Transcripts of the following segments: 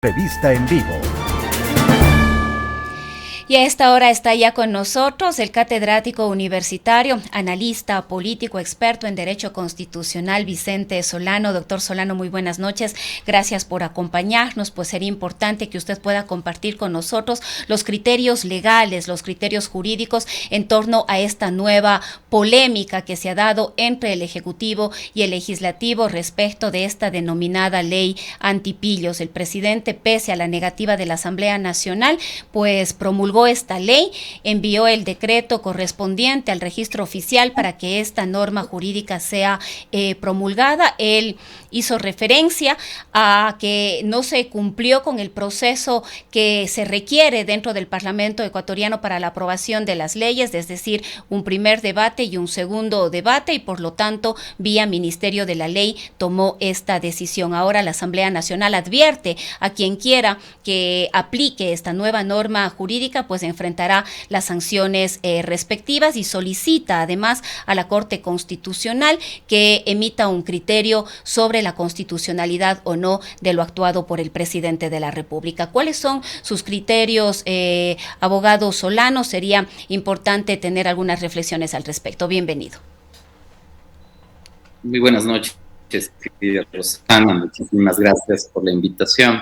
Revista en vivo. Y a esta hora está ya con nosotros el catedrático universitario, analista político, experto en Derecho Constitucional, Vicente Solano. Doctor Solano, muy buenas noches. Gracias por acompañarnos. Pues sería importante que usted pueda compartir con nosotros los criterios legales, los criterios jurídicos en torno a esta nueva polémica que se ha dado entre el Ejecutivo y el Legislativo respecto de esta denominada ley antipillos. El presidente, pese a la negativa de la Asamblea Nacional, pues promulgó esta ley, envió el decreto correspondiente al registro oficial para que esta norma jurídica sea promulgada. Él hizo referencia a que no se cumplió con el proceso que se requiere dentro del Parlamento ecuatoriano para la aprobación de las leyes, es decir, un primer debate y un segundo debate, y por lo tanto, vía Ministerio de la Ley, tomó esta decisión. Ahora la Asamblea Nacional advierte a quien quiera que aplique esta nueva norma jurídica, pues enfrentará las sanciones respectivas, y solicita además a la Corte Constitucional que emita un criterio sobre la constitucionalidad o no de lo actuado por el presidente de la República. ¿Cuáles son sus criterios, abogado Solano? Sería importante tener algunas reflexiones al respecto. Bienvenido. Muy buenas noches, querida Rosana. Muchísimas gracias por la invitación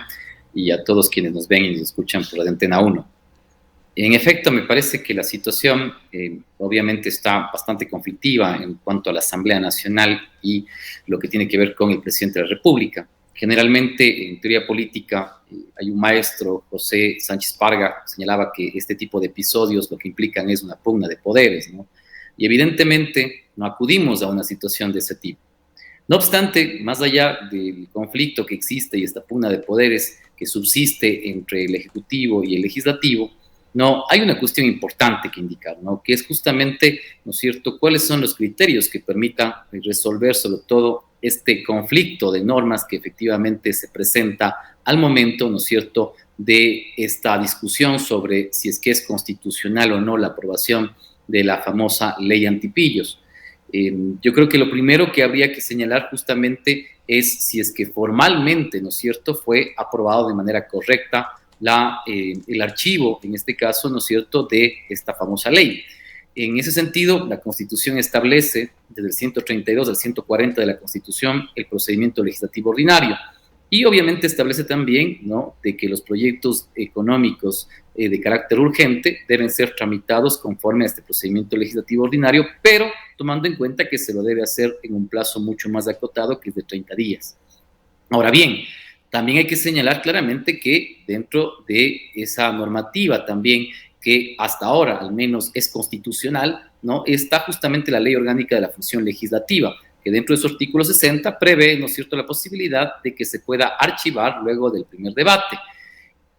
y a todos quienes nos ven y nos escuchan por la Antena 1. En efecto, me parece que la situación obviamente está bastante conflictiva en cuanto a la Asamblea Nacional y lo que tiene que ver con el presidente de la República. Generalmente, en teoría política, hay un maestro, José Sánchez Parga, señalaba que este tipo de episodios lo que implican es una pugna de poderes, ¿no? Y evidentemente no acudimos a una situación de ese tipo. No obstante, más allá del conflicto que existe y esta pugna de poderes que subsiste entre el Ejecutivo y el Legislativo, no, hay una cuestión importante que indicar, ¿no? Que es justamente, ¿no es cierto?, cuáles son los criterios que permitan resolver sobre todo este conflicto de normas que efectivamente se presenta al momento, ¿no es cierto?, de esta discusión sobre si es que es constitucional o no la aprobación de la famosa ley antipillos. Yo creo que lo primero que habría que señalar justamente es si es que formalmente, ¿no es cierto?, fue aprobado de manera correcta el archivo, en este caso, ¿no es cierto?, de esta famosa ley. En ese sentido, la Constitución establece, desde el 132 al 140 de la Constitución, el procedimiento legislativo ordinario. Y obviamente establece también, ¿no?, de que los proyectos económicos de carácter urgente deben ser tramitados conforme a este procedimiento legislativo ordinario, pero tomando en cuenta que se lo debe hacer en un plazo mucho más acotado, que es de 30 días. Ahora bien, también hay que señalar claramente que dentro de esa normativa también, que hasta ahora al menos es constitucional, ¿no?, está justamente la Ley Orgánica de la Función Legislativa, que dentro de su artículo 60 prevé, ¿no es cierto?, la posibilidad de que se pueda archivar luego del primer debate.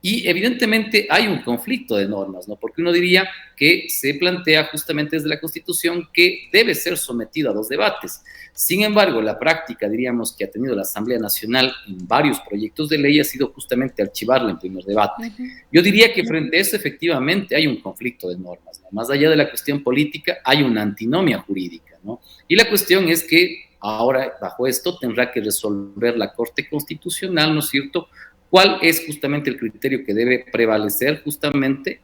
Y evidentemente hay un conflicto de normas, ¿no?, porque uno diría que se plantea justamente desde la Constitución que debe ser sometido a 2 debates. Sin embargo, la práctica, diríamos, que ha tenido la Asamblea Nacional en varios proyectos de ley ha sido justamente archivarla en primer debate. Yo diría que frente a eso efectivamente hay un conflicto de normas, ¿no? Más allá de la cuestión política, hay una antinomia jurídica, ¿no? Y la cuestión es que ahora, bajo esto, tendrá que resolver la Corte Constitucional, ¿no es cierto?, cuál es justamente el criterio que debe prevalecer justamente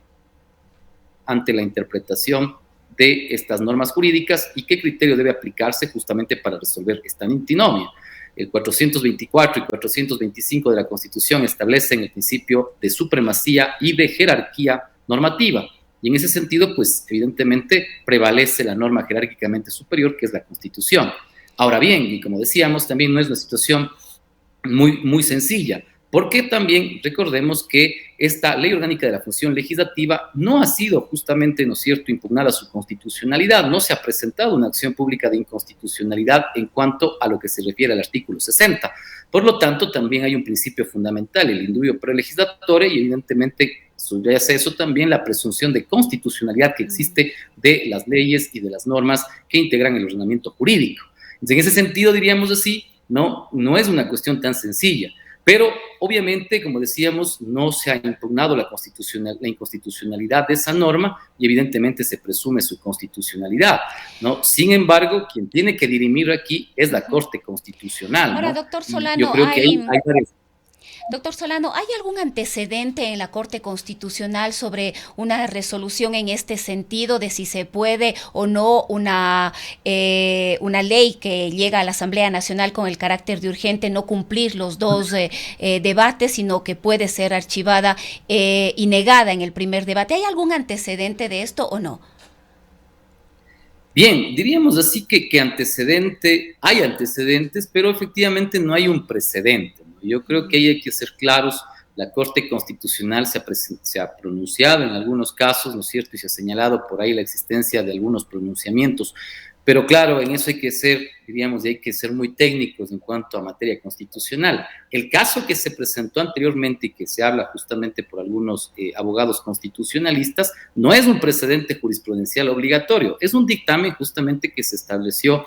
ante la interpretación de estas normas jurídicas y qué criterio debe aplicarse justamente para resolver esta antinomia. El 424 y 425 de la Constitución establecen el principio de supremacía y de jerarquía normativa. Y en ese sentido, pues evidentemente prevalece la norma jerárquicamente superior, que es la Constitución. Ahora bien, y como decíamos, también no es una situación muy sencilla, porque también recordemos que esta Ley Orgánica de la Función Legislativa no ha sido justamente, ¿no es cierto?, impugnada su constitucionalidad, no se ha presentado una acción pública de inconstitucionalidad en cuanto a lo que se refiere al artículo 60. Por lo tanto, también hay un principio fundamental, el indubio pro legislatore, y evidentemente subyace eso también la presunción de constitucionalidad que existe de las leyes y de las normas que integran el ordenamiento jurídico. Entonces, en ese sentido, diríamos así, no es una cuestión tan sencilla. Pero, obviamente, como decíamos, no se ha impugnado la inconstitucionalidad de esa norma y, evidentemente, se presume su constitucionalidad, ¿no? Sin embargo, quien tiene que dirimir aquí es la Corte Constitucional, ¿no? Ahora, doctor Solano, Yo creo que hay varias... Doctor Solano, ¿hay algún antecedente en la Corte Constitucional sobre una resolución en este sentido de si se puede o no una ley que llega a la Asamblea Nacional con el carácter de urgente no cumplir los dos debates, sino que puede ser archivada y negada en el primer debate? ¿Hay algún antecedente de esto o no? Bien, diríamos así que hay antecedentes, pero efectivamente no hay un precedente, ¿no? Yo creo que ahí hay que ser claros. La Corte Constitucional se ha pronunciado en algunos casos, ¿no es cierto? Y se ha señalado por ahí la existencia de algunos pronunciamientos. Pero claro, en eso hay que ser, diríamos, y hay que ser muy técnicos en cuanto a materia constitucional. El caso que se presentó anteriormente y que se habla justamente por algunos abogados constitucionalistas no es un precedente jurisprudencial obligatorio, es un dictamen justamente que se estableció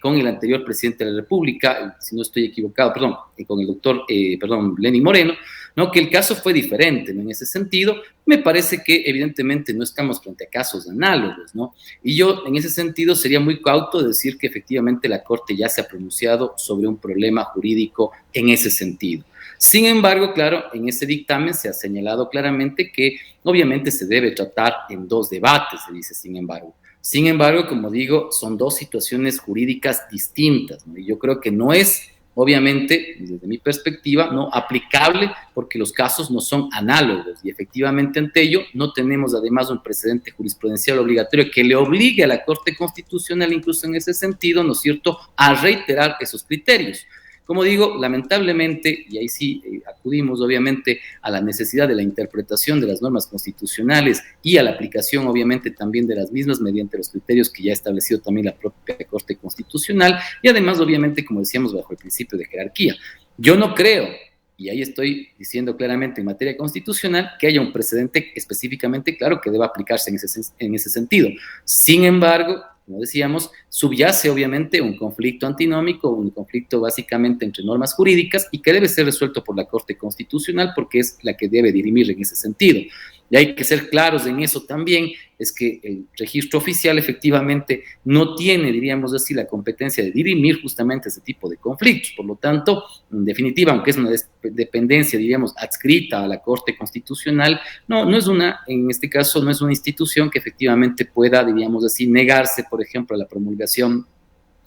con el anterior presidente de la República, si no estoy equivocado, perdón, con el doctor, Lenín Moreno, ¿no? Que el caso fue diferente, ¿no? En ese sentido, me parece que evidentemente no estamos frente a casos análogos, ¿no? Y yo, en ese sentido, sería muy cauto decir que efectivamente la Corte ya se ha pronunciado sobre un problema jurídico en ese sentido. Sin embargo, claro, en ese dictamen se ha señalado claramente que obviamente se debe tratar en dos debates, se dice sin embargo. Sin embargo, como digo, son dos situaciones jurídicas distintas, ¿no? Y yo creo que no es, obviamente, desde mi perspectiva, no aplicable porque los casos no son análogos y efectivamente ante ello no tenemos además un precedente jurisprudencial obligatorio que le obligue a la Corte Constitucional, incluso en ese sentido, ¿no es cierto?, a reiterar esos criterios. Como digo, lamentablemente, y ahí sí acudimos obviamente a la necesidad de la interpretación de las normas constitucionales y a la aplicación obviamente también de las mismas mediante los criterios que ya ha establecido también la propia Corte Constitucional y además obviamente, como decíamos, bajo el principio de jerarquía. Yo no creo, y ahí estoy diciendo claramente en materia constitucional, que haya un precedente específicamente claro que deba aplicarse en ese sentido. Sin embargo, como decíamos, subyace obviamente un conflicto antinómico, un conflicto básicamente entre normas jurídicas y que debe ser resuelto por la Corte Constitucional porque es la que debe dirimir en ese sentido. Y hay que ser claros en eso también, es que el registro oficial efectivamente no tiene, diríamos así, la competencia de dirimir justamente ese tipo de conflictos. Por lo tanto, en definitiva, aunque es una dependencia, diríamos, adscrita a la Corte Constitucional, no es una, en este caso, no es una institución que efectivamente pueda, diríamos así, negarse, por ejemplo, a la promulgación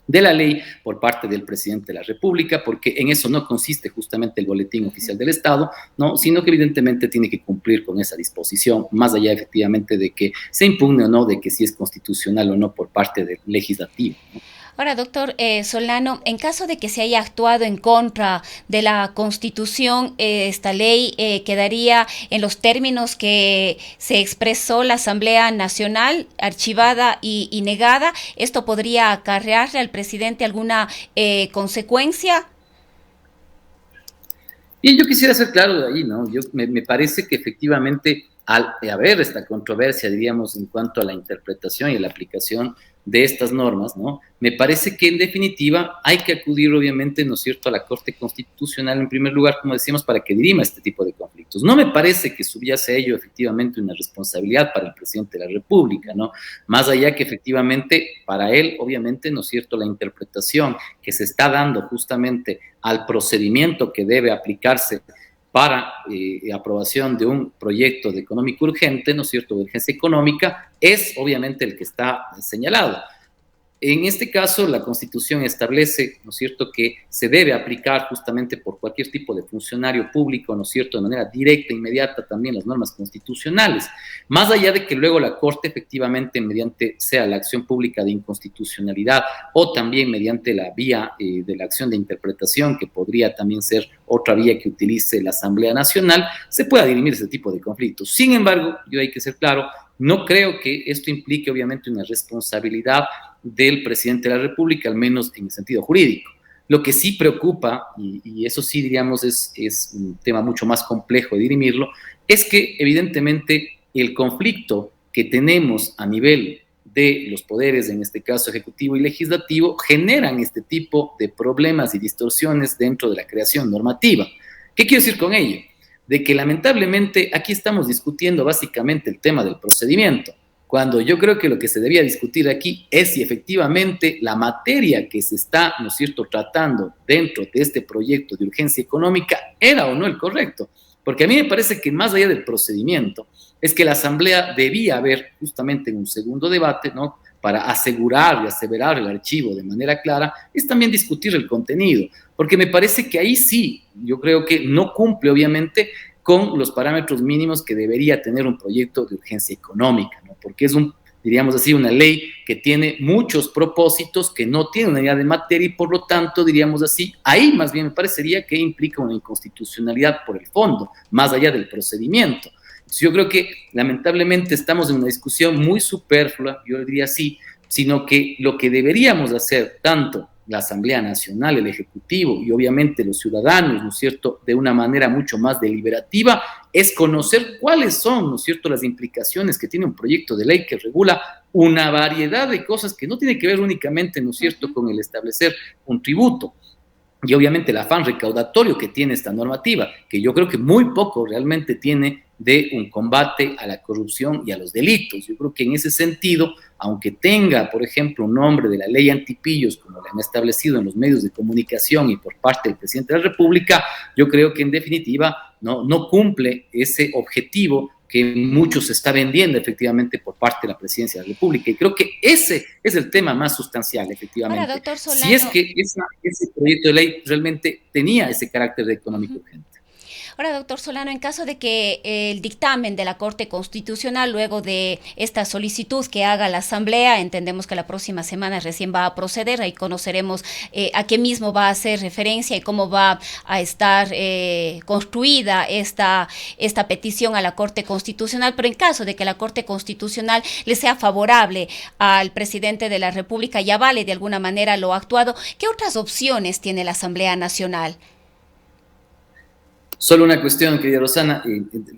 de la ley por parte del presidente de la República, porque en eso no consiste justamente el boletín oficial del Estado, ¿no? Sino que evidentemente tiene que cumplir con esa disposición, más allá efectivamente de que se impugne o no, de que si es constitucional o no por parte del legislativo, ¿no? Ahora, doctor Solano, en caso de que se haya actuado en contra de la Constitución, esta ley quedaría en los términos que se expresó la Asamblea Nacional, archivada y negada. ¿Esto podría acarrearle al presidente alguna consecuencia? Y yo quisiera ser claro de ahí, ¿no? Me parece que efectivamente al haber esta controversia, diríamos, en cuanto a la interpretación y la aplicación de estas normas, ¿no? Me parece que en definitiva hay que acudir obviamente, ¿no es cierto?, a la Corte Constitucional en primer lugar, como decíamos, para que dirima este tipo de conflictos. No me parece que subyace a ello efectivamente una responsabilidad para el presidente de la República, ¿no? Más allá que efectivamente para él, obviamente, ¿no es cierto?, la interpretación que se está dando justamente al procedimiento que debe aplicarse para aprobación de un proyecto de económico urgente, ¿no es cierto?, de urgencia económica, es obviamente el que está señalado. En este caso, la Constitución establece, ¿no es cierto?, que se debe aplicar justamente por cualquier tipo de funcionario público, ¿no es cierto?, de manera directa, inmediata, también las normas constitucionales. Más allá de que luego la Corte efectivamente, mediante sea la acción pública de inconstitucionalidad o también mediante la vía de la acción de interpretación, que podría también ser otra vía que utilice la Asamblea Nacional, se pueda dirimir ese tipo de conflictos. Sin embargo, yo hay que ser claro, no creo que esto implique obviamente una responsabilidad del presidente de la República, al menos en el sentido jurídico. Lo que sí preocupa, y eso sí diríamos es un tema mucho más complejo de dirimirlo, es que evidentemente el conflicto que tenemos a nivel de los poderes, en este caso ejecutivo y legislativo, generan este tipo de problemas y distorsiones dentro de la creación normativa. ¿Qué quiero decir con ello? De que lamentablemente aquí estamos discutiendo básicamente el tema del procedimiento. cuando yo creo que lo que se debía discutir aquí es si efectivamente la materia que se está, ¿no es cierto?, tratando dentro de este proyecto de urgencia económica era o no el correcto. Porque a mí me parece que más allá del procedimiento, es que la Asamblea debía haber justamente en un segundo debate, ¿no?, para asegurar y aseverar el archivo de manera clara, es también discutir el contenido, porque me parece que ahí sí, yo creo que no cumple obviamente con los parámetros mínimos que debería tener un proyecto de urgencia económica, ¿no?, porque es diríamos así, una ley que tiene muchos propósitos, que no tiene una idea de materia y por lo tanto, diríamos así, ahí más bien me parecería que implica una inconstitucionalidad por el fondo, más allá del procedimiento. Yo creo que lamentablemente estamos en una discusión muy superflua, yo diría así, sino que lo que deberíamos hacer, tanto la Asamblea Nacional, el Ejecutivo y obviamente los ciudadanos, ¿no es cierto?, de una manera mucho más deliberativa, es conocer cuáles son, ¿no es cierto?, las implicaciones que tiene un proyecto de ley que regula una variedad de cosas que no tiene que ver únicamente, ¿no es cierto?, con el establecer un tributo. Y obviamente el afán recaudatorio que tiene esta normativa, que yo creo que muy poco realmente tiene de un combate a la corrupción y a los delitos. Yo creo que en ese sentido, aunque tenga, por ejemplo, un nombre de la ley antipillos, como la han establecido en los medios de comunicación y por parte del presidente de la República, yo creo que en definitiva no cumple ese objetivo que mucho se está vendiendo efectivamente por parte de la Presidencia de la República. Y creo que ese es el tema más sustancial, efectivamente. Ahora, doctor Solano, si es que ese proyecto de ley realmente tenía ese carácter económico urgente. Ahora, doctor Solano, en caso de que el dictamen de la Corte Constitucional, luego de esta solicitud que haga la Asamblea, entendemos que la próxima semana recién va a proceder, ahí conoceremos a qué mismo va a hacer referencia y cómo va a estar construida esta petición a la Corte Constitucional, pero en caso de que la Corte Constitucional le sea favorable al presidente de la República y avale de alguna manera lo actuado, ¿qué otras opciones tiene la Asamblea Nacional? Solo una cuestión, querida Rosana,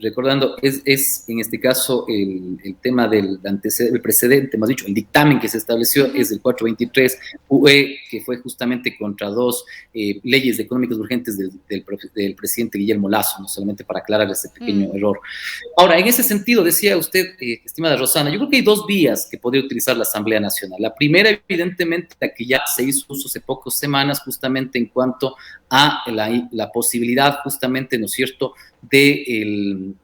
recordando, es en este caso el tema del el precedente, más dicho, el dictamen que se estableció es el 423 UE, que fue justamente contra dos leyes económicas urgentes del presidente Guillermo Lasso, no solamente para aclarar ese pequeño error. Ahora, en ese sentido, decía usted, estimada Rosana, yo creo que hay dos vías que podría utilizar la Asamblea Nacional. La primera, evidentemente, la que ya se hizo uso hace pocas semanas, justamente en cuanto a la posibilidad justamente, ¿no es cierto?, de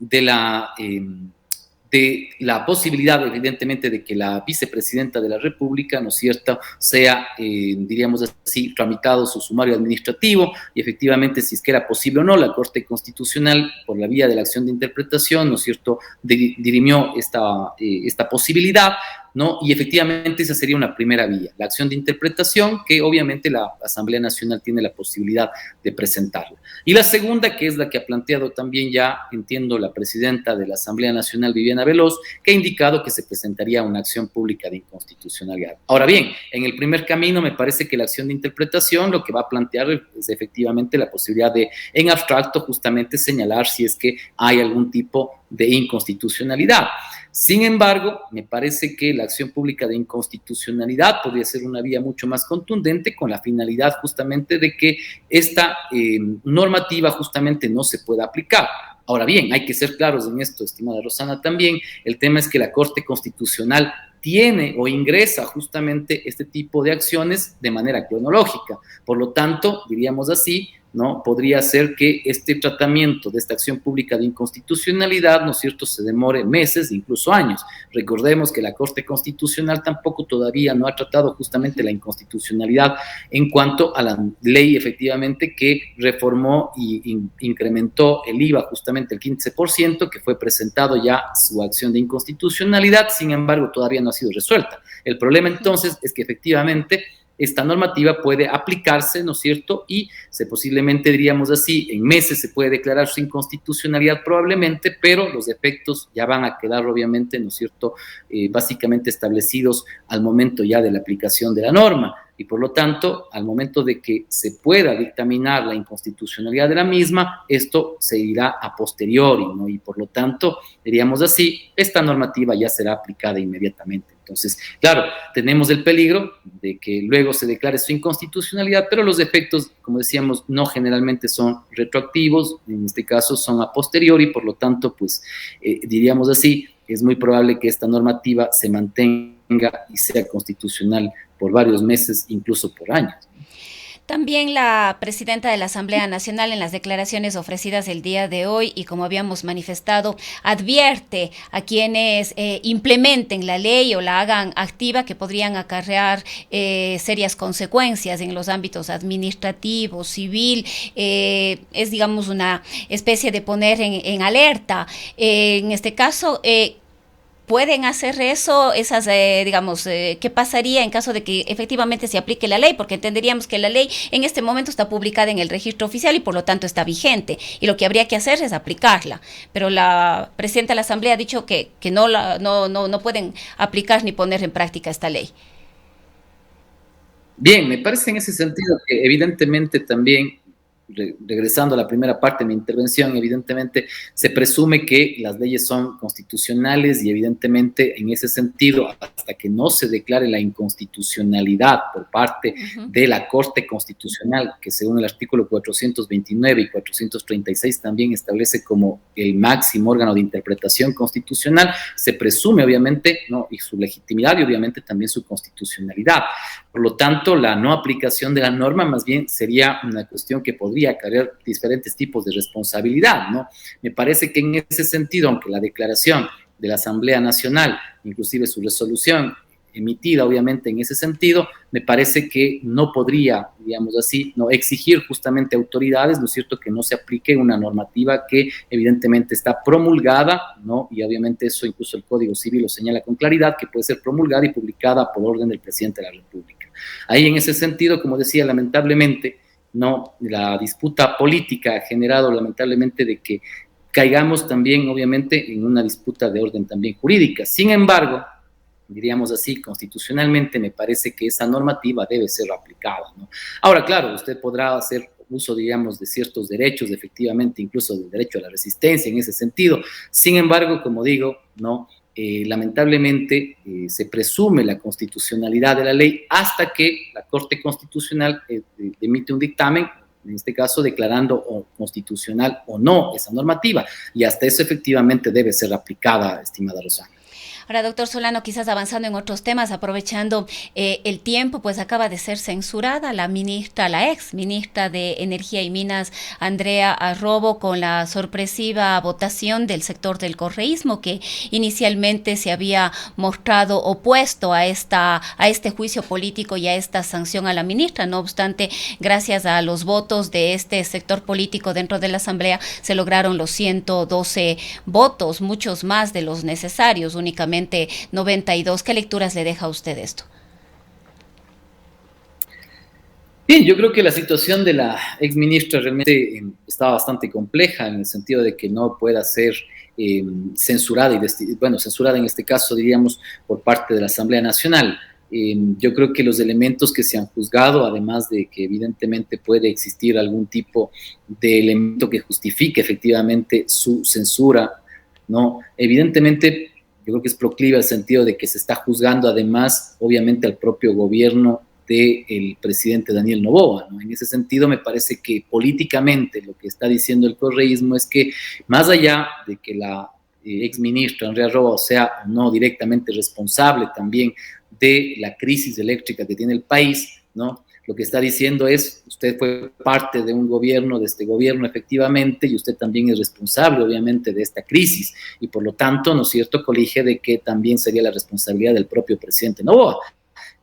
la posibilidad, evidentemente, de que la vicepresidenta de la República, ¿no es cierto?, sea, diríamos así, tramitado su sumario administrativo y efectivamente, si es que era posible o no, la Corte Constitucional, por la vía de la acción de interpretación, ¿no es cierto?, dirimió esta posibilidad, ¿no? Y efectivamente esa sería una primera vía, la acción de interpretación, que obviamente la Asamblea Nacional tiene la posibilidad de presentarla. Y la segunda, que es la que ha planteado también ya, entiendo, la presidenta de la Asamblea Nacional, Viviana Veloz, que ha indicado que se presentaría una acción pública de inconstitucionalidad. Ahora bien, en el primer camino me parece que la acción de interpretación lo que va a plantear es efectivamente la posibilidad de, en abstracto, justamente señalar si es que hay algún tipo de inconstitucionalidad. Sin embargo, me parece que la acción pública de inconstitucionalidad podría ser una vía mucho más contundente con la finalidad justamente de que esta normativa justamente no se pueda aplicar. Ahora bien, hay que ser claros en esto, estimada Rosana, también. El tema es que la Corte Constitucional tiene o ingresa justamente este tipo de acciones de manera cronológica. Por lo tanto, diríamos así, ¿no?, podría ser que este tratamiento de esta acción pública de inconstitucionalidad, ¿no es cierto?, se demore meses, incluso años. Recordemos que la Corte Constitucional tampoco todavía no ha tratado justamente la inconstitucionalidad en cuanto a la ley, efectivamente, que reformó y incrementó el IVA justamente el 15%, que fue presentado ya su acción de inconstitucionalidad, sin embargo, todavía no ha sido resuelta. El problema entonces es que efectivamente esta normativa puede aplicarse, ¿no es cierto?, y posiblemente, diríamos así, en meses se puede declarar su inconstitucionalidad probablemente, pero los efectos ya van a quedar, obviamente, ¿no es cierto?, básicamente establecidos al momento ya de la aplicación de la norma. Y por lo tanto, al momento de que se pueda dictaminar la inconstitucionalidad de la misma, esto se irá a posteriori, ¿no? Y por lo tanto, diríamos así, esta normativa ya será aplicada inmediatamente. Entonces, claro, tenemos el peligro de que luego se declare su inconstitucionalidad, pero los efectos, como decíamos, no generalmente son retroactivos, en este caso son a posteriori, por lo tanto, pues, diríamos así, es muy probable que esta normativa se mantenga y sea constitucional por varios meses, incluso por años. También la presidenta de la Asamblea Nacional en las declaraciones ofrecidas el día de hoy y como habíamos manifestado, advierte a quienes implementen la ley o la hagan activa que podrían acarrear serias consecuencias en los ámbitos administrativo, civil, es digamos una especie de poner en alerta. En este caso, pueden hacer eso, esas, digamos, ¿qué pasaría en caso de que efectivamente se aplique la ley? Porque entenderíamos que la ley en este momento está publicada en el registro oficial y por lo tanto está vigente. Y lo que habría que hacer es aplicarla. Pero la presidenta de la Asamblea ha dicho que no pueden aplicar ni poner en práctica esta ley. Bien, me parece en ese sentido que evidentemente también, regresando a la primera parte de mi intervención, evidentemente se presume que las leyes son constitucionales y evidentemente en ese sentido, hasta que no se declare la inconstitucionalidad por parte de la Corte Constitucional, que según el artículo 429 y 436 también establece como el máximo órgano de interpretación constitucional, se presume obviamente, ¿no?, y su legitimidad y obviamente también su constitucionalidad. Por lo tanto, la no aplicación de la norma más bien sería una cuestión que podría acarrear diferentes tipos de responsabilidad, ¿no? Me parece que en ese sentido, aunque la declaración de la Asamblea Nacional, inclusive su resolución emitida obviamente en ese sentido, me parece que no podría, digamos así, no exigir justamente a autoridades, ¿no es cierto?, que no se aplique una normativa que evidentemente está promulgada, ¿no? Y obviamente eso incluso el Código Civil lo señala con claridad, que puede ser promulgada y publicada por orden del presidente de la República. Ahí en ese sentido, como decía, lamentablemente, no, la disputa política ha generado lamentablemente de que caigamos también obviamente en una disputa de orden también jurídica. Sin embargo, diríamos así, constitucionalmente me parece que esa normativa debe ser aplicada, ¿no? Ahora, claro, usted podrá hacer uso, digamos, de ciertos derechos, efectivamente, incluso del derecho a la resistencia en ese sentido. Sin embargo, como digo, no, lamentablemente se presume la constitucionalidad de la ley hasta que la Corte Constitucional emite un dictamen, en este caso declarando constitucional o no esa normativa, y hasta eso efectivamente debe ser aplicada, estimada Rosana. Ahora, doctor Solano, quizás avanzando en otros temas, aprovechando el tiempo, pues acaba de ser censurada la ministra, la ex ministra de Energía y Minas, Andrea Arrobo, con la sorpresiva votación del sector del correísmo, que inicialmente se había mostrado opuesto a este juicio político y a esta sanción a la ministra. No obstante, gracias a los votos de este sector político dentro de la Asamblea, se lograron los 112 votos, muchos más de los necesarios, únicamente 92. ¿Qué lecturas le deja a usted esto? Bien, yo creo que la situación de la exministra realmente está bastante compleja en el sentido de que no pueda ser censurada, censurada en este caso, diríamos, por parte de la Asamblea Nacional. Yo creo que los elementos que se han juzgado, además de que evidentemente puede existir algún tipo de elemento que justifique efectivamente su censura, ¿no? Evidentemente, yo creo que es proclive al sentido de que se está juzgando además, obviamente, al propio gobierno del presidente Daniel Noboa, ¿no? En ese sentido, me parece que políticamente lo que está diciendo el correísmo es que más allá de que la exministra Andrea Arrobo sea no directamente responsable también de la crisis eléctrica que tiene el país, ¿no? Lo que está diciendo es, usted fue parte de un gobierno, de este gobierno efectivamente, y usted también es responsable, obviamente, de esta crisis, y por lo tanto, ¿no es cierto?, colige de que también sería la responsabilidad del propio presidente Noboa,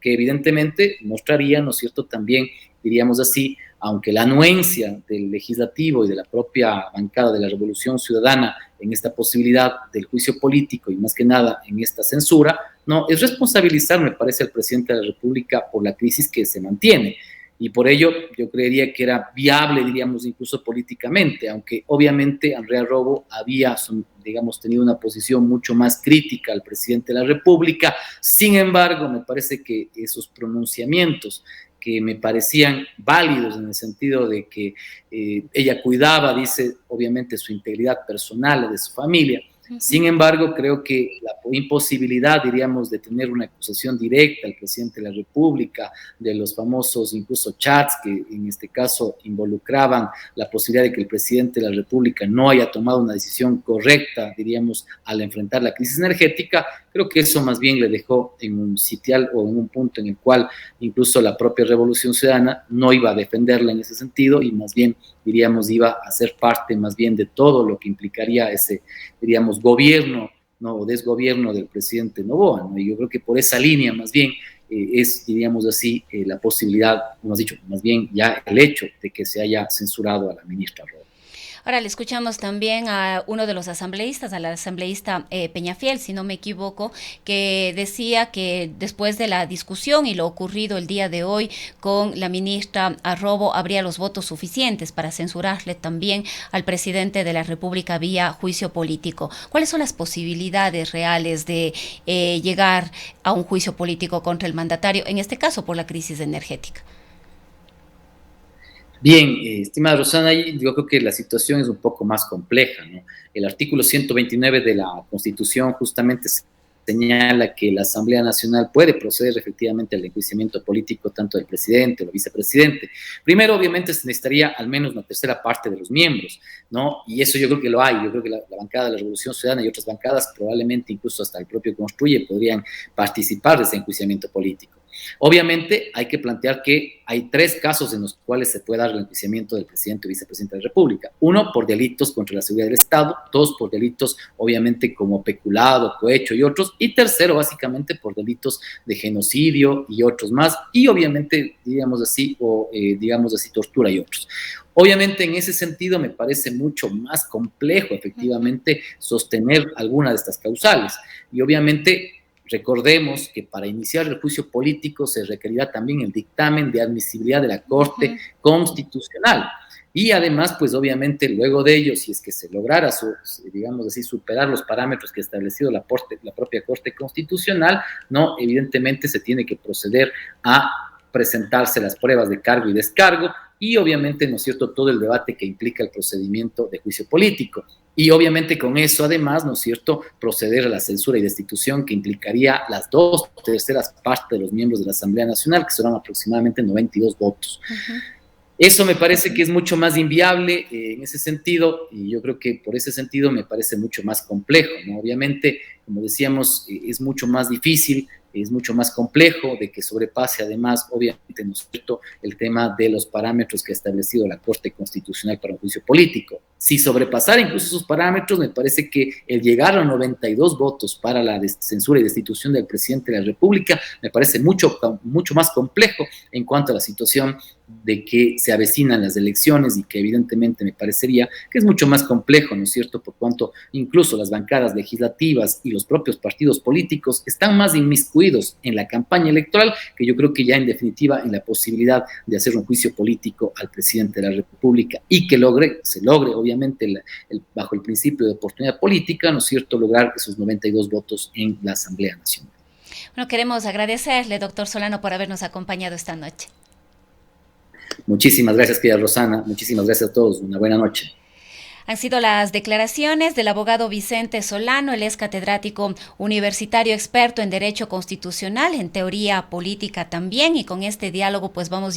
que evidentemente mostraría, ¿no es cierto?, también, diríamos así, aunque la anuencia del legislativo y de la propia bancada de la Revolución Ciudadana en esta posibilidad del juicio político y más que nada en esta censura, no, es responsabilizar, me parece, al presidente de la República por la crisis que se mantiene. Y por ello yo creería que era viable, diríamos, incluso políticamente, aunque obviamente Andrea Arrobo había, digamos, tenido una posición mucho más crítica al presidente de la República. Sin embargo, me parece que esos pronunciamientos que me parecían válidos en el sentido de que ella cuidaba, dice, obviamente su integridad personal, de su familia, Sin embargo, creo que la imposibilidad, diríamos, de tener una acusación directa al presidente de la República, de los famosos incluso chats que en este caso involucraban la posibilidad de que el presidente de la República no haya tomado una decisión correcta, diríamos, al enfrentar la crisis energética, creo que eso más bien le dejó en un sitial o en un punto en el cual incluso la propia Revolución Ciudadana no iba a defenderla en ese sentido y más bien, diríamos, iba a ser parte más bien de todo lo que implicaría ese, diríamos, gobierno, ¿no? O desgobierno del presidente Noboa, ¿no? Y yo creo que por esa línea más bien es, diríamos así, la posibilidad, hemos dicho, más bien ya el hecho de que se haya censurado a la ministra Roa. Ahora le escuchamos también a uno de los asambleístas, al asambleísta Peñafiel, si no me equivoco, que decía que después de la discusión y lo ocurrido el día de hoy con la ministra Arrobo, habría los votos suficientes para censurarle también al presidente de la República vía juicio político. ¿Cuáles son las posibilidades reales de llegar a un juicio político contra el mandatario, en este caso por la crisis energética? Bien, estimada Rosana, yo creo que la situación es un poco más compleja, ¿no? El artículo 129 de la Constitución justamente señala que la Asamblea Nacional puede proceder efectivamente al enjuiciamiento político tanto del presidente o del vicepresidente. Primero, obviamente, se necesitaría al menos una tercera parte de los miembros, ¿no? Y eso yo creo que lo hay. Yo creo que la bancada de la Revolución Ciudadana y otras bancadas, probablemente incluso hasta el propio Construye, podrían participar de ese enjuiciamiento político. Obviamente hay que plantear que hay tres casos en los cuales se puede dar el enjuiciamiento del presidente o vicepresidente de la República. Uno, por delitos contra la seguridad del Estado. Dos, por delitos, obviamente, como peculado, cohecho y otros. Y tercero, básicamente, por delitos de genocidio y otros más. Y obviamente, digamos así, tortura y otros. Obviamente, en ese sentido, me parece mucho más complejo, efectivamente, sostener alguna de estas causales. Y obviamente, recordemos que para iniciar el juicio político se requerirá también el dictamen de admisibilidad de la Corte Constitucional. Y además, pues obviamente, luego de ello, si es que se lograra, digamos así, superar los parámetros que ha establecido la propia Corte Constitucional, ¿no? Evidentemente se tiene que proceder a presentarse las pruebas de cargo y descargo y obviamente, ¿no es cierto?, todo el debate que implica el procedimiento de juicio político. Y obviamente con eso, además, ¿no es cierto?, proceder a la censura y destitución que implicaría las 2/3 partes de los miembros de la Asamblea Nacional, que serán aproximadamente 92 votos. Eso me parece que es mucho más inviable en ese sentido, y yo creo que por ese sentido me parece mucho más complejo, ¿no? Obviamente, como decíamos, es mucho más difícil, es mucho más complejo de que sobrepase además, obviamente, ¿no es cierto?, el tema de los parámetros que ha establecido la Corte Constitucional para un juicio político. Si sobrepasara incluso esos parámetros, me parece que el llegar a 92 votos para la censura y destitución del presidente de la República me parece mucho más complejo en cuanto a la situación de que se avecinan las elecciones y que evidentemente me parecería que es mucho más complejo, ¿no es cierto?, por cuanto incluso las bancadas legislativas y los propios partidos políticos están más inmiscuidos en la campaña electoral que yo creo que ya en definitiva en la posibilidad de hacer un juicio político al presidente de la República y que se logre obviamente bajo el principio de oportunidad política, ¿no es cierto?, lograr esos 92 votos en la Asamblea Nacional. Bueno, queremos agradecerle, doctor Solano, por habernos acompañado esta noche. Muchísimas gracias, querida Rosana. Muchísimas gracias a todos. Una buena noche. Han sido las declaraciones del abogado Vicente Solano. Él es catedrático universitario experto en Derecho Constitucional, en teoría política también, y con este diálogo pues vamos